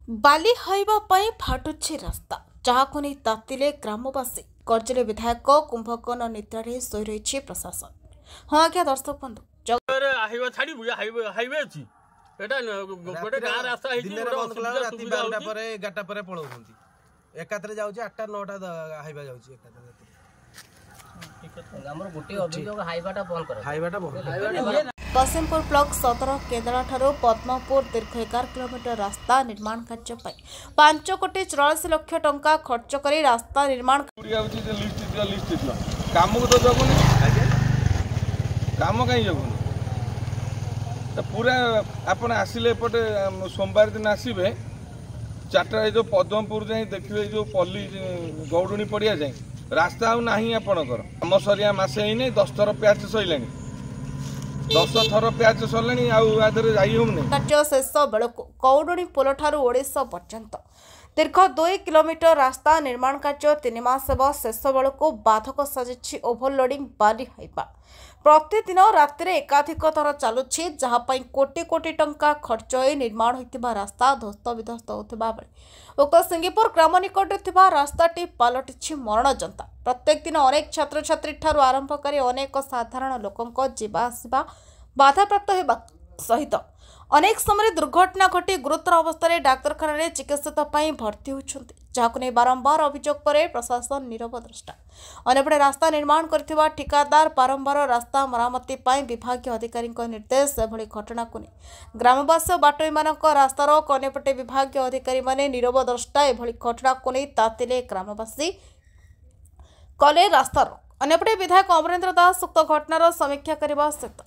बाली हाइबा पई फाटुछि रास्ता जहाको नै तातिले ग्रामवासी गर्जिले विधायक कुंभकर्ण निद्रारे सोई रहिछि प्रशासन। हाँ आज्ञा दर्शक बंधु हाइवे छाड़ू हाइवे अच्छी गोटे गाँ रास्ता पलौंती एकाथरे जाउछि 8टा 9टा हाइवा जाउछि एकाथरे हमर गोटे अभियोग हाइवाटा बंद कसिमपुर ब्लॉक सदर केदारा ठारू पद्मपुर दीर्घ 11 किलोमीटर रास्ता निर्माण कार्य 5 कोटी 84 लाख टंका खर्च कर रास्ता निर्माण काम तो जगुनि काम कहीं जगुनि पूरा आपन आसिले एपटे सोमवार दिन आसबे 4टा जो पद्मपुर जाए देखिए जो पल्ली गौड़ुणी पड़िया जाए रास्ता आउ नहीं आपणकर आम सरिया मसे ही 10 थर प्याच सैला 10 थर प्याच सरला आधे जाइए कार्य शेष बेलू गौड़ुणी पोल ठारू ओडिशा पर्यंत दीर्घ 2 किलोमीटर रास्ता निर्माण कार्य 3 मास शेष बेलू बाधक सजिछि ओभरलोडिंग बाली हाइबा प्रतिदिन राति एकाधिक थर चलुछि जहाँपाई कोटी कोटी टंका खर्च हो निर्माण होता रास्ता ध्वस्त विध्वस्त होता बेले उक्त सिंगीपुर ग्राम निकट रास्ताटी पलटि मरण जंता। प्रत्येक दिन अनेक छात्र छात्री ठारू आरंभ कर अनेक साधारण लोकों जीवा आसिबा बाधाप्राप्त होगा सहित अनेक समय दुर्घटना घटी गुरुतर अवस्था डाक्तखाना चिकित्सित भर्ती होती जहां नहीं बारंबार अभियोग पर प्रशासन नीरव द्रष्टा। अन्यपटे रास्ता निर्माण करथिबा ठिकादार बारंबार रास्ता मरामती विभाग अधिकारी निर्देश एभली घटना को नहीं ग्रामवासी बाटोई मानक रास्ता रोक अन्यपटे विभाग अधिकारी माने नीरव द्रष्टा एभली घटना को नहीं तातिले ग्रामवासी कले रास्ता रोक। अन्यपटे विधायक अमरेंद्र दास उक्त घटनार समीक्षा करने सहित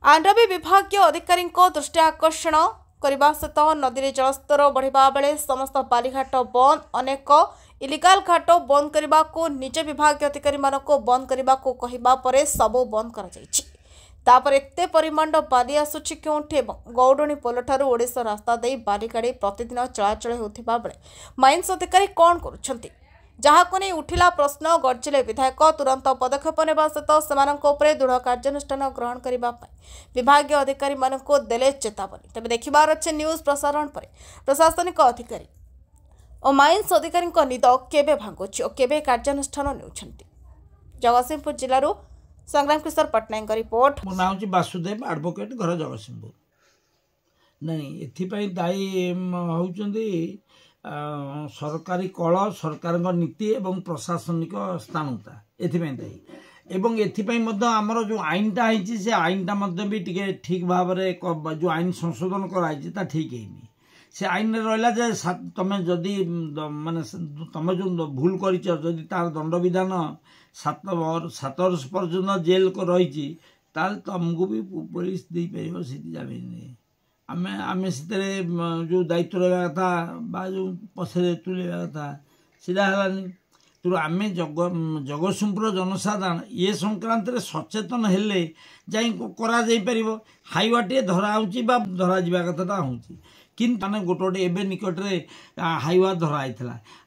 आंडवी विभाग अधिकारी दृष्टि आकर्षण करने सहित नदी में जलस्तर बढ़ा बेले समस्त बालीघाट बंद अनेक इलिगाल घाट बंद करने को निज विभाग अधिकारी मानक बंद करने को कहवा पर सबू बंद कर एते परिमाण बाली आसुछि क्योंठि गौड़ुणी पोल ठारू ओडिशा रास्ता दे बाली गाड़ी प्रतिदिन चलाचल होता बेले माइन्स अधिकारी कौन करुछंती जहाको नहीं उठिला प्रश्न गर्जिले विधायक तुरंत पदक्षेप नेबा सहित सेमानक उपरे दृढ़ कार्यानुष्ठान ग्रहण करने विभाग अधिकारी मानक देले चेतावनी। तेज देखिबार अच्छे न्यूज प्रसारण पर प्रशासनिक अधिकारी और माइन्स अधिकारी निद केबे भांगुछि और केबे कार्यानुष्ठान नेउछंती। जगतसिंहपुर जिल्लारू संग्राम किशोर पट्टनायक रिपोर्ट। मो नाम वासुदेव एडवोकेट घर जगतसिंहपुर नहीं एथि दायी होउचंदी सरकारी कल सरकार नीति एवं प्रशासनिक स्थानता एथिपाई दायी एवं एथिपाई आमर जो आईनटा है से आईनटा भी टिके ठीक भाव में जो आईन संशोधन कराई ठीक है से आईन रहा जे तुम जदि माने तुम जो भूल कर तार दंड विधान 7 वर्ष पर्यंत जेल को रही तुमको भी पुलिस दे पार से जमीन आम से जो दायित्व रहा कथा बा जो पछे तुलेगा कथा सीधा है तेणु आम जगतसिंहपुर जनसाधारण ये संक्रांत सचेतन हेले जापर हाइवा टे धरा धरा जा कथा हूँ किंतु माने गोटे गोटे एवं निकटरे हाइवा धराई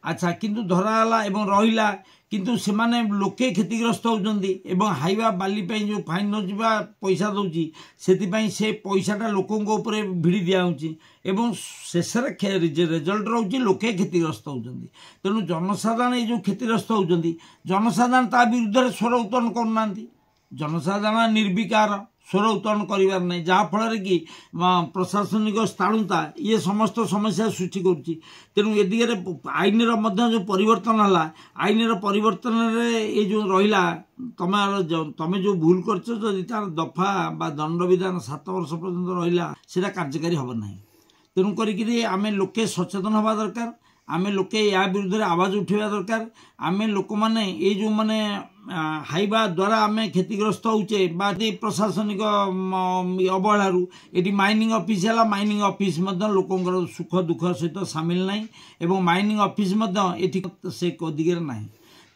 अच्छा किंतु धराला एवं रहा किंतु से माने लोके क्षतिग्रस्त होती हाइवा बाली जो फाइन नजिबा पैसा दूसरी से पैसाटा लोकों ऊपर भिड़ी दिखाऊँ शेष रेजल्ट रोचे लोके क्षतिग्रस्त होती तेणु जनसाधारण ये जो क्षतिग्रस्त होती जनसाधारण ता विरुद्ध स्वर उत्तोलन करना जनसाधारण निर्विकार स्वर उत्तोलन करार नहीं जहाँफल कि प्रशासनिक स्थाणुता ये समस्त समस्या सृष्टि करुच्ची तेणु ए दिगरे आईन जो परिवर्तन है आईन परिवर्तन ये जो रहा तुम जो भूल कर तार दफा बा दंड विधान 7 वर्ष पर्यंत रहा से कार्यकारी हम ना तेणुक आम लोके सचेतन हवा दरकार आम लोके या विरुद्ध आवाज उठा दरकार आम लोक मैंने ये जो माने हाइवा द्वारा आम क्षतिग्रस्त होचे प्रशासनिक अवहेलू ये माइनिंग ऑफिस है माइनिंग ऑफिस लोकंर सुख दुख सहित सामिल नहीं एवं माइनिंग ऑफिस ये से दिगरे ना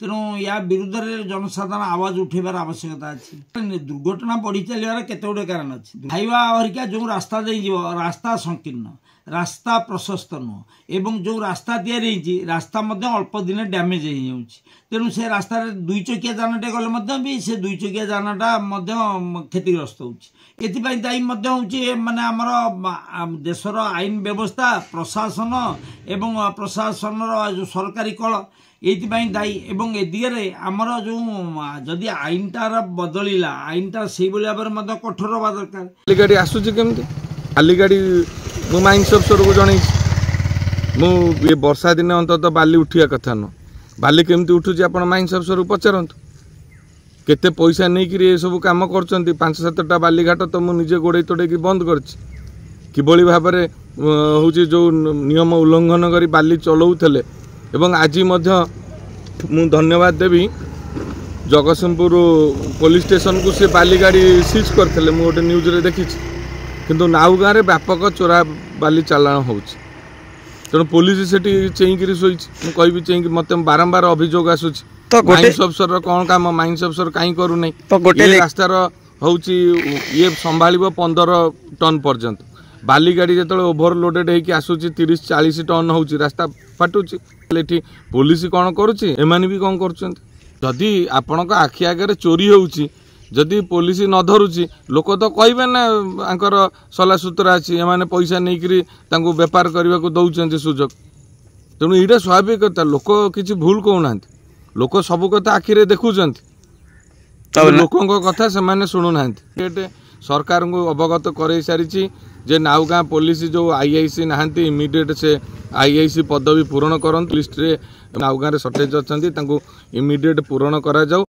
तेणु या विरुद्ध जनसाधारण आवाज उठेबार आवश्यकता अच्छी दुर्घटना बढ़ी चलार केते गुड़े कारण अच्छी हाइवा हरिका जो रास्ता दे रास्ता संकीर्ण रास्ता प्रशस्त नुह एवं जो रास्ता तैयारी रास्ता अल्प दिन डैमेज हो तेणु से रास्ता 2 चकिया जानटे गले भी से 2 चकिया जानटा क्षतिग्रस्त होती दायी माने आमर देशर आईन व्यवस्था प्रशासन एवं प्रशासन जो सरकारी कल ये दायी एवं ए दिगरे आमर जो जदि आईनटार बदलिला आईनटा से भाव में कठोर हवा दरकार। गाड़ी आसूची केमती खाली गाड़ी मु माइंस अफसर को जन ये वर्षा दिन अंतत बाली उठिया कथा न बाली केमती उठुची आपण माइंस अफसर को पचारतु केते पैसा नहीं कि सब काम कर 5-7टा बालीघाट तो मुझे गोड़े तोड़े बंद कर भाव हूँ जो नियम उल्लंघन कर बाली चलाऊले एवं आज मु धन्यवाद देवी जगतसिंहपुर पुलिस स्टेशन को से बाली गाड़ी सीज करते गोटे न्यूज रे देखी किंतु नाउ गाँव में व्यापक चोरा बाली चालाण हो तेणु पुलिस से चेईकि शोई कहि चेईकि मत बारंबार अभियोग आसूची तो माइंस अफसर कौन काम माइंस अफसर कहीं करूना तो गोटे रास्तार हूँ ये संभाल 15 टन पर्यंत बाली गाड़ी जो ओभरलोडेड होगी आसूची 30-40 टन हो रास्ता फाटुची पुलिस कौन करुच्ची एमाने भी कौन करुँदी आपण आखि आगे चोरी होउची जदि पुलिस न धरुची लोक तो कहे ना आंकर सला सूत्र अच्छी एमाने पैसा नहीं बेपार करने को दौरान सुजोग तेणु यहाँ स्वाभाविक कथा लोक किसी भूल कहना लोक सब कथा आखिरे देखुं लोकों कथा से शुणुना सरकार को अवगत कर सारी जे नाउगाँ पुलिस जो आईआईसी नहांती इमिडिएट से आईआईसी पदवी पूरण करन लिस्ट रे नाउगाँ रे शॉर्टेज अच्छा इमिडिएट पूरण करा जाऊ।